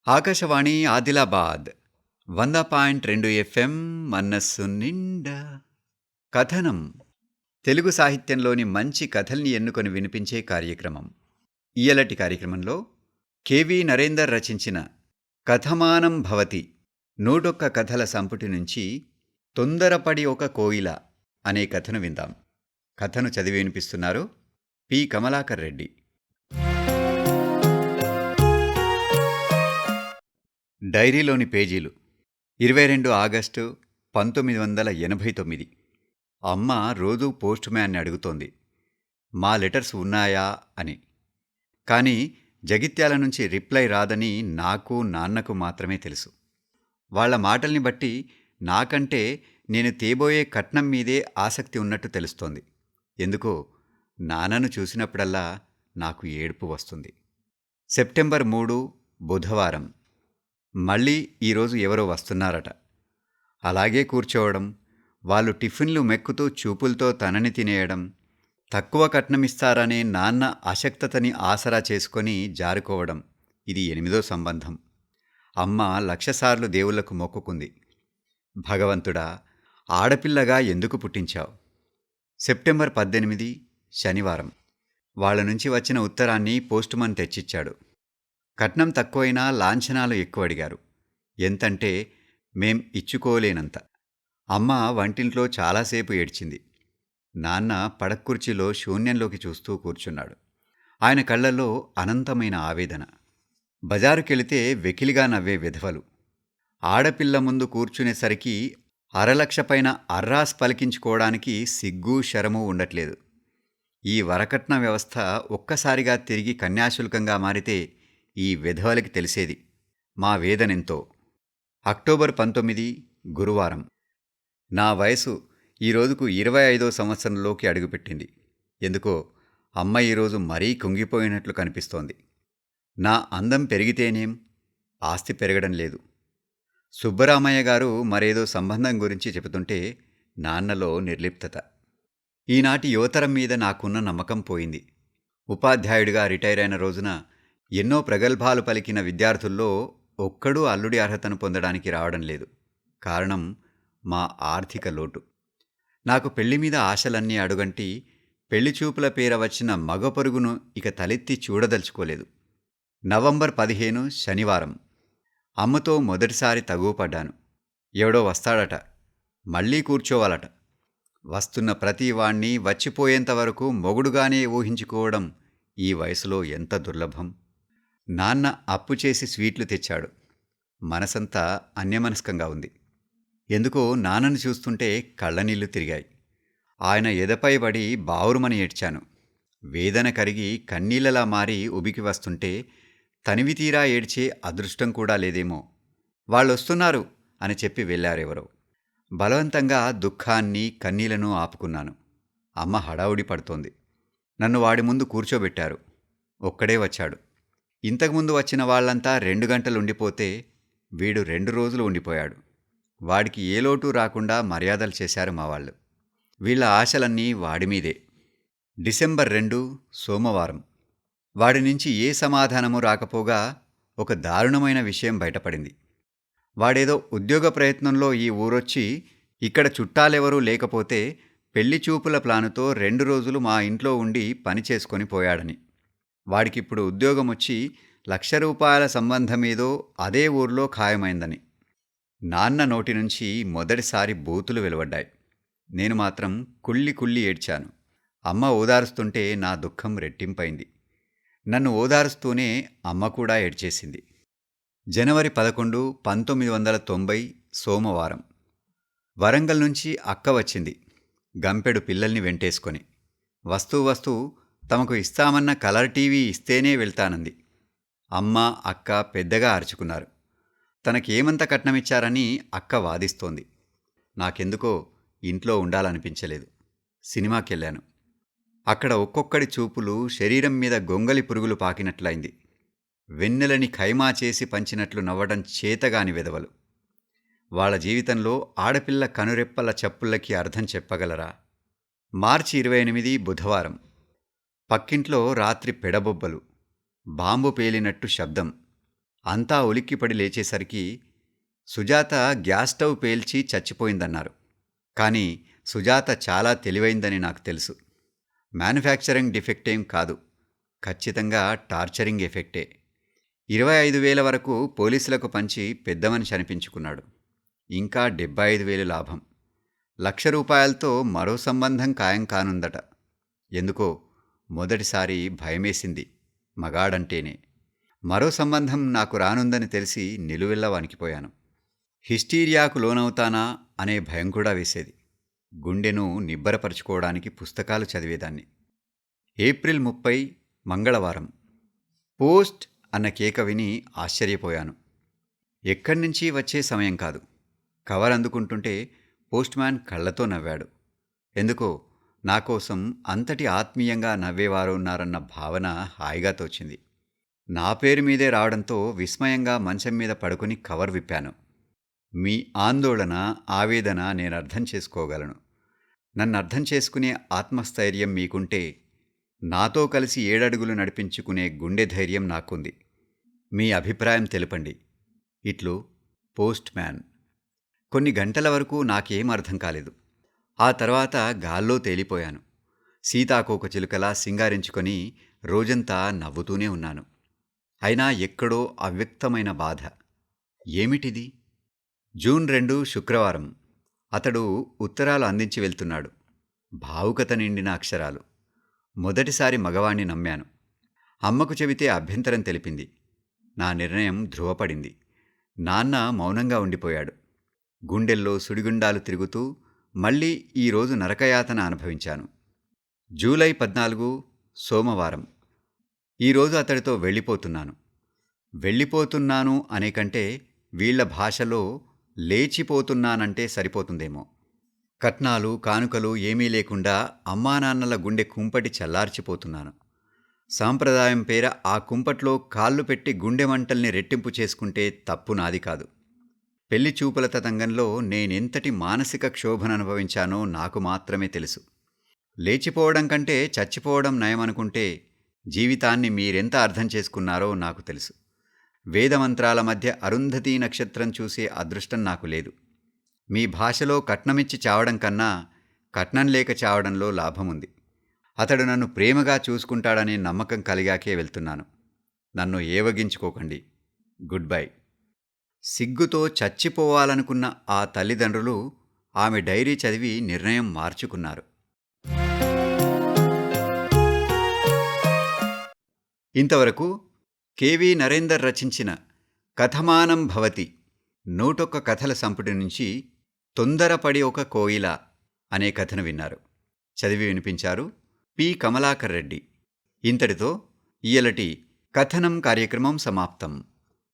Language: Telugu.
ఆకాశవాణి ఆదిలాబాద్ 100.2 ఎఫ్ఎం మనస్సు నిండా కథనం తెలుగు సాహిత్యంలోని మంచి కథల్ని ఎన్నుకొని వినిపించే కార్యక్రమం. ఇయ్యలటి కార్యక్రమంలో కెవి నరేందర్ రచించిన కథమానం భవతి 101 కథల సంపుటి నుంచి తొందరపడి ఒక కోయిల అనే కథను విందాం. కథను చదివి వినిపిస్తున్నారు పి కమలాకర్ రెడ్డి. డైరీలోని పేజీలు 22 ఆగస్టు 1989. అమ్మ రోజూ పోస్ట్ మ్యాన్ని అడుగుతోంది, మా లెటర్స్ ఉన్నాయా అని. కానీ జగిత్యాల నుంచి రిప్లై రాదని నాకు నాన్నకు మాత్రమే తెలుసు. వాళ్ల మాటల్ని బట్టి నాకంటే నేను తేబోయే కట్నం మీదే ఆసక్తి ఉన్నట్టు తెలుస్తోంది. ఎందుకో నాన్నను చూసినప్పుడల్లా నాకు ఏడుపు వస్తుంది. సెప్టెంబర్ 3 బుధవారం. మళ్ళీ ఈరోజు ఎవరో వస్తున్నారట. అలాగే కూర్చోవడం, వాళ్ళు టిఫిన్లు మెక్కుతూ చూపులతో తనని తినేయడం, తక్కువ కట్నమిస్తారనే నాన్న అశక్తతని ఆసరా చేసుకొని జారుకోవడం. ఇది 8వ సంబంధం. అమ్మ 1,00,000 సార్లు దేవుళ్లకు మొక్కుకుంది, భగవంతుడా, ఆడపిల్లగా ఎందుకు పుట్టించావు. సెప్టెంబర్ 18 శనివారం. వాళ్ళ నుంచి వచ్చిన ఉత్తరాన్ని పోస్టుమన్ తెచ్చిచ్చాడు. కట్నం తక్కువైనా లాంఛనాలు ఎక్కువ అడిగారు. ఎంతంటే మేం ఇచ్చుకోలేనంత. అమ్మ వంటింట్లో చాలాసేపు ఏడ్చింది. నాన్న పడక్కుర్చీలో శూన్యంలోకి చూస్తూ కూర్చున్నాడు. ఆయన కళ్ళల్లో అనంతమైన ఆవేదన. బజారుకెళితే వెకిలిగా నవ్వే విధవలు. ఆడపిల్ల ముందు కూర్చునేసరికి 1,00,000 పైన అర్రాస్ పలికించుకోవడానికి సిగ్గు శరము ఉండట్లేదు. ఈ వరకట్న వ్యవస్థ ఒక్కసారిగా తిరిగి కన్యాశుల్కంగా మారితే ఈ విధవలకి తెలిసేది మా వేదనెంతో. అక్టోబర్ 19 గురువారం. నా వయసు ఈ రోజుకు 25వ సంవత్సరంలోకి అడుగుపెట్టింది. ఎందుకో అమ్మ ఈరోజు మరీ కుంగిపోయినట్లు కనిపిస్తోంది. నా అందం పెరిగితేనేం, ఆస్తి పెరగడం లేదు. సుబ్బరామయ్య గారు మరేదో సంబంధం గురించి చెబుతుంటే నాన్నలో నిర్లిప్తత. ఈనాటి యువతరం మీద నాకున్న నమ్మకం పోయింది. ఉపాధ్యాయుడిగా రిటైర్ అయిన రోజున ఎన్నో ప్రగల్భాలు పలికిన విద్యార్థుల్లో ఒక్కడూ అల్లుడి అర్హతను పొందడానికి రావడం లేదు. కారణం మా ఆర్థిక లోటు. నాకు పెళ్లి మీద ఆశలన్నీ అడుగంటి పెళ్లిచూపుల పేర వచ్చిన మగ పొరుగును ఇక తలెత్తి చూడదలుచుకోలేదు. నవంబర్ 15 శనివారం. అమ్మతో మొదటిసారి తగువపడ్డాను. ఎవడో వస్తాడట, మళ్ళీ కూర్చోవాలట. వస్తున్న ప్రతి వాణ్ణి వచ్చిపోయేంతవరకు మొగుడుగానే ఊహించుకోవడం ఈ వయసులో ఎంత దుర్లభం. నాన్న అప్పు చేసి స్వీట్లు తెచ్చాడు. మనసంతా అన్యమనస్కంగా ఉంది. ఎందుకో నాన్నను చూస్తుంటే కళ్ళనీళ్లు తిరిగాయి. ఆయన ఎదపై పడి బావురుమని ఏడ్చాను. వేదన కరిగి కన్నీళ్లలా మారి ఉబికి వస్తుంటే తనివి తీరా ఏడ్చే అదృష్టం కూడా లేదేమో. వాళ్ళొస్తున్నారు అని చెప్పి వెళ్ళారెవరో. బలవంతంగా దుఃఖాన్ని కన్నీళ్లను ఆపుకున్నాను. అమ్మ హడావుడి పడుతోంది. నన్ను వాడి ముందు కూర్చోబెట్టారు. ఒక్కడే వచ్చాడు. ఇంతకుముందు వచ్చిన వాళ్లంతా 2 గంటలు ఉండిపోతే వీడు 2 రోజులు ఉండిపోయాడు. వాడికి ఏ లోటు రాకుండా మర్యాదలు చేశారు మా వాళ్ళు. వీళ్ల ఆశలన్నీ వాడిమీదే. డిసెంబర్ 2 సోమవారం. వాడి నుంచి ఏ సమాధానమూ రాకపోగా ఒక దారుణమైన విషయం బయటపడింది. వాడేదో ఉద్యోగ ప్రయత్నంలో ఈ ఊరొచ్చి ఇక్కడ చుట్టాలెవరూ లేకపోతే పెళ్లిచూపుల ప్లానుతో 2 రోజులు మా ఇంట్లో ఉండి పని చేసుకొని పోయాడని. వాడికిప్పుడు ఉద్యోగమొచ్చి 1,00,000 రూపాయల సంబంధమేదో అదే ఊర్లో ఖాయమైందని. నాన్న నోటి నుంచి మొదటిసారి బూతులు వెలువడ్డాయి. నేను మాత్రం కుళ్ళి కుళ్ళి ఏడ్చాను. అమ్మ ఓదారుస్తుంటే నా దుఃఖం రెట్టింపైంది. నన్ను ఓదారుస్తూనే అమ్మ కూడా ఏడ్చేసింది. జనవరి 11 1990 సోమవారం. వరంగల్ నుంచి అక్క వచ్చింది, గంపెడు పిల్లల్ని వెంటేసుకొని. వస్తూ తమకు ఇస్తామన్న కలర్ టీవీ ఇస్తేనే వెళ్తానంది. అమ్మ అక్క పెద్దగా అరుచుకున్నారు. తనకేమంత కట్నమిచ్చారని అక్క వాదిస్తోంది. నాకెందుకో ఇంట్లో ఉండాలనిపించలేదు. సినిమాకెళ్ళాను. అక్కడ ఒక్కొక్కడి చూపులు శరీరం మీద గొంగలి పురుగులు పాకినట్లయింది. వెన్నెలని ఖైమా చేసి పంచినట్లు నవ్వడం చేతగాని వెధవలు. వాళ్ళ జీవితంలో ఆడపిల్ల కనురెప్పల చప్పుళ్ళకి అర్థం చెప్పగలరా? మార్చి 28 బుధవారం. పక్కింట్లో రాత్రి పెడబొబ్బలు, బాంబు పేలినట్టు శబ్దం. అంతా ఉలిక్కిపడి లేచేసరికి సుజాత గ్యాస్ స్టవ్ పేల్చి చచ్చిపోయిందన్నారు. కానీ సుజాత చాలా తెలివైందని నాకు తెలుసు. మ్యానుఫ్యాక్చరింగ్ డిఫెక్టేం కాదు, ఖచ్చితంగా టార్చరింగ్ ఎఫెక్టే. 25,000 వరకు పోలీసులకు పంచి పెద్ద మనిషి అనిపించుకున్నాడు. ఇంకా 75,000 లాభం. ₹1,00,000తో మరో సంబంధం ఖాయం కానుందట. ఎందుకో మొదటిసారి భయమేసింది మగాడంటేనే. మరో సంబంధం నాకు రానుందని తెలిసి నిలువెల్లా వణికిపోయాను. హిస్టీరియాకు లోనవుతానా అనే భయం కూడా వేసేది. గుండెను నిబ్బరపరుచుకోవడానికి పుస్తకాలు చదివేదాన్ని. ఏప్రిల్ 30 మంగళవారం. పోస్ట్ అన్న కేక విని ఆశ్చర్యపోయాను. ఎక్కడ్నుంచి వచ్చే సమయం కాదు. కవర్ అందుకుంటుంటే పోస్ట్మ్యాన్ కళ్ళతో నవ్వాడు. ఎందుకో నాకోసం అంతటి ఆత్మీయంగా నవ్వేవారున్నారన్న భావన హాయిగా తోచింది. నా పేరు మీదే రావడంతో విస్మయంగా మంచం మీద పడుకుని కవర్ విప్పాను. మీ ఆందోళన, ఆవేదన నేనర్థం చేసుకోగలను. నన్నర్థం చేసుకునే ఆత్మస్థైర్యం మీకుంటే నాతో కలిసి 7 అడుగులు నడిపించుకునే గుండె ధైర్యం నాకుంది. మీ అభిప్రాయం తెలపండి. ఇట్లు పోస్ట్ మ్యాన్. కొన్ని గంటల వరకు నాకేం అర్థం కాలేదు. ఆ తర్వాత గాల్లో తేలిపోయాను. సీతాకోకచిలుకలా సింగారించుకొని రోజంతా నవ్వుతూనే ఉన్నాను. అయినా ఎక్కడో అవ్యక్తమైన బాధ. ఏమిటిది? జూన్ 2 శుక్రవారం. అతడు ఉత్తరాలు అందించి వెళ్తున్నాడు. భావుకత నిండిన అక్షరాలు. మొదటిసారి మగవాణ్ణి నమ్మాను. అమ్మకు చెబితే అభ్యంతరం తెలిపింది. నా నిర్ణయం ధృవపడింది. నాన్న మౌనంగా ఉండిపోయాడు. గుండెల్లో సుడిగుండాలు తిరుగుతూ మళ్ళీ ఈరోజు నరకయాతన అనుభవించాను. జూలై 14 సోమవారం. ఈరోజు అతడితో వెళ్ళిపోతున్నాను అనే కంటే వీళ్ల భాషలో లేచిపోతున్నానంటే సరిపోతుందేమో. కట్నాలు, కానుకలు ఏమీ లేకుండా అమ్మానాన్నల గుండె కుంపటి చల్లార్చిపోతున్నాను. సాంప్రదాయం పేర ఆ కుంపట్లో కాళ్ళు పెట్టి గుండె మంటల్ని రెట్టింపు చేసుకుంటే తప్పు నాది కాదు. పెళ్లి చూపుల తతంగంలో నేనెంతటి మానసిక క్షోభను అనుభవించానో నాకు మాత్రమే తెలుసు. లేచిపోవడం కంటే చచ్చిపోవడం నయమనుకుంటే జీవితాన్ని మీరెంత అర్థం చేసుకున్నారో నాకు తెలుసు. వేదమంత్రాల మధ్య అరుంధతీ నక్షత్రం చూసే అదృష్టం నాకు లేదు. మీ భాషలో కట్నమిచ్చి చావడం కన్నా కట్నం లేక చావడంలో లాభముంది. అతడు నన్ను ప్రేమగా చూసుకుంటాడనే నమ్మకం కలిగాకే వెళ్తున్నాను. నన్ను ఏవగించుకోకండి. Good bye. సిగ్గుతో చచ్చిపోవాలనుకున్న ఆ తల్లిదండ్రులు ఆమె డైరీ చదివి నిర్ణయం మార్చుకున్నారు. ఇంతవరకు కెవి నరేందర్ రచించిన కథమానం భవతి 101 కథల సంపుటి నుంచి తొందరపడి ఒక కోయిల అనే కథను విన్నారు. చదివి వినిపించారు పి. కమలాకర్ రెడ్డి. ఇంతటితో ఇయ్యలటి కథనం కార్యక్రమం సమాప్తం.